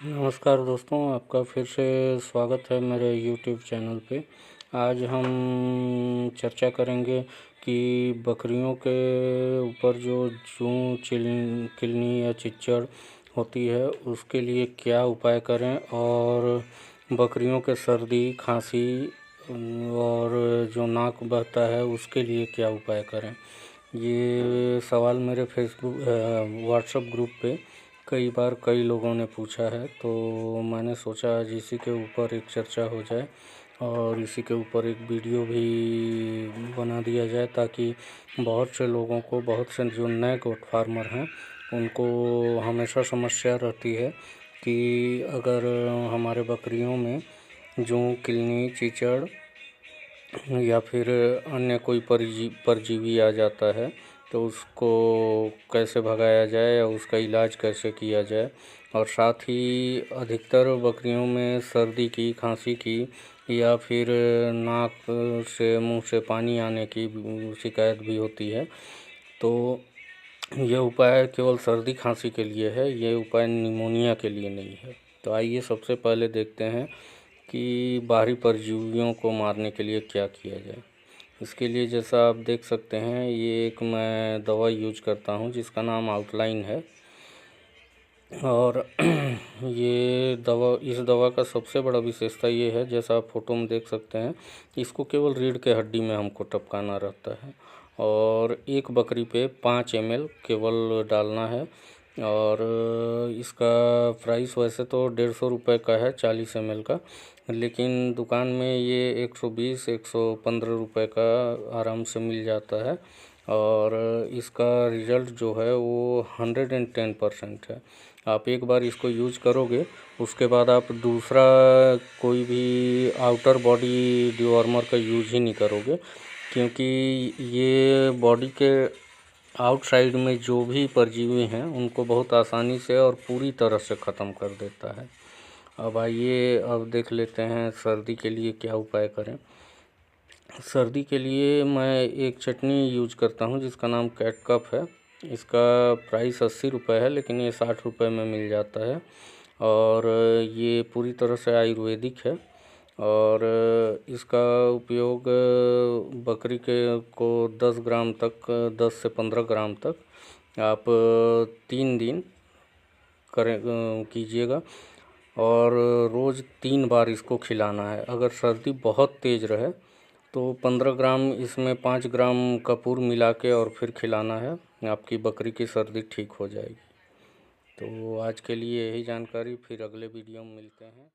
नमस्कार दोस्तों, आपका फिर से स्वागत है मेरे यूट्यूब चैनल पे। आज हम चर्चा करेंगे कि बकरियों के ऊपर जो जूं किलनी या चिच्चड़ होती है उसके लिए क्या उपाय करें, और बकरियों के सर्दी खांसी और जो नाक बहता है उसके लिए क्या उपाय करें। ये सवाल मेरे फेसबुक व्हाट्सएप ग्रुप पे कई बार कई लोगों ने पूछा है, तो मैंने सोचा आज इसी के ऊपर एक चर्चा हो जाए और इसी के ऊपर एक वीडियो भी बना दिया जाए, ताकि बहुत से लोगों को, बहुत से जो नए गोट फार्मर हैं उनको हमेशा समस्या रहती है कि अगर हमारे बकरियों में जूं किलनी चीचड़ या फिर अन्य कोई परजीवी आ जाता है तो उसको कैसे भगाया जाए या उसका इलाज कैसे किया जाए। और साथ ही अधिकतर बकरियों में सर्दी की, खांसी की या फिर नाक से, मुंह से पानी आने की शिकायत भी होती है। तो यह उपाय केवल सर्दी खांसी के लिए है, ये उपाय निमोनिया के लिए नहीं है। तो आइए सबसे पहले देखते हैं कि बाहरी परजीवियों को मारने के लिए क्या किया जाए। इसके लिए जैसा आप देख सकते हैं, ये एक मैं दवा यूज करता हूँ जिसका नाम आउटलाइन है। और इस दवा का सबसे बड़ा विशेषता ये है, जैसा आप फोटो में देख सकते हैं, इसको केवल रीढ़ के हड्डी में हमको टपकाना रहता है और एक बकरी पे 5 ml केवल डालना है। और इसका प्राइस वैसे तो 150 रुपये का है 40 ml का, लेकिन दुकान में ये 120-115 रुपये का आराम से मिल जाता है। और इसका रिज़ल्ट जो है वो 110% है। आप एक बार इसको यूज करोगे, उसके बाद आप दूसरा कोई भी आउटर बॉडी डिवॉर्मर का यूज ही नहीं करोगे, क्योंकि ये बॉडी के आउटसाइड में जो भी परजीवी हैं उनको बहुत आसानी से और पूरी तरह से ख़त्म कर देता है। अब आइए अब देख लेते हैं सर्दी के लिए क्या उपाय करें। सर्दी के लिए मैं एक चटनी यूज करता हूं जिसका नाम कैट कफ है। इसका प्राइस 80 रुपये है, लेकिन ये 60 रुपये में मिल जाता है और ये पूरी तरह से आयुर्वेदिक है। और इसका उपयोग बकरी के को 10 ग्राम तक, 10 से 15 ग्राम तक आप 3 दिन करें कीजिएगा और रोज़ 3 बार इसको खिलाना है। अगर सर्दी बहुत तेज़ रहे तो 15 ग्राम इसमें 5 ग्राम कपूर मिला के और फिर खिलाना है, आपकी बकरी की सर्दी ठीक हो जाएगी। तो आज के लिए यही जानकारी, फिर अगले वीडियो में मिलते हैं।